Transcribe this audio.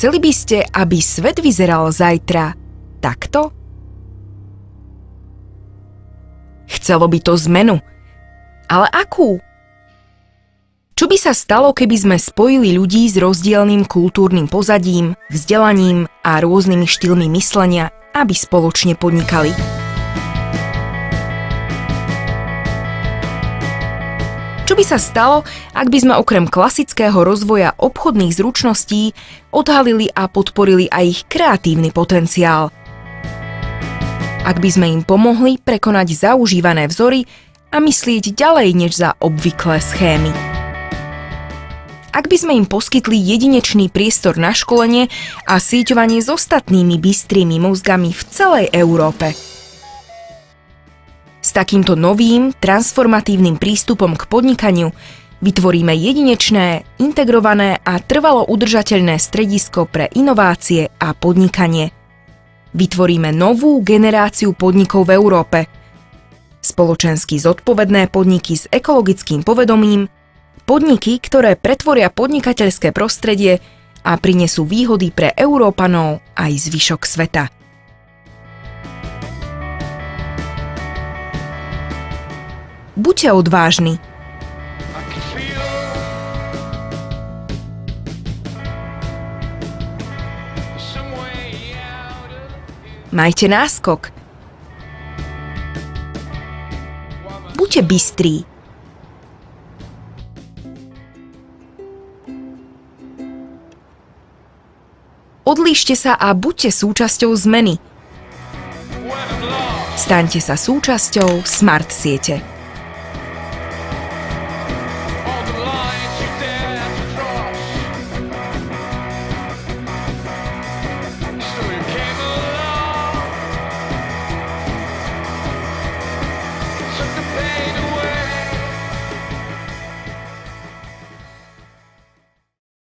Chceli by ste, aby svet vyzeral zajtra takto? Chcelo by to zmenu. Ale akú? Čo by sa stalo, keby sme spojili ľudí s rozdielnym kultúrnym pozadím, vzdelaním a rôznymi štýlmi myslenia, aby spoločne podnikali? Čo by sa stalo, ak by sme okrem klasického rozvoja obchodných zručností odhalili a podporili aj ich kreatívny potenciál? Ak by sme im pomohli prekonať zaužívané vzory a myslieť ďalej než za obvyklé schémy? Ak by sme im poskytli jedinečný priestor na školenie a síťovanie s ostatnými bystrými mozgami v celej Európe? S takýmto novým, transformatívnym prístupom k podnikaniu vytvoríme jedinečné, integrované a trvalo udržateľné stredisko pre inovácie a podnikanie. Vytvoríme novú generáciu podnikov v Európe. Spoločensky zodpovedné podniky s ekologickým povedomím, podniky, ktoré pretvoria podnikateľské prostredie a prinesú výhody pre Európanov aj zvyšok sveta. Buďte odvážni. Majte náskok. Buďte bystrí. Odlíšte sa a buďte súčasťou zmeny. Staňte sa súčasťou Smart siete.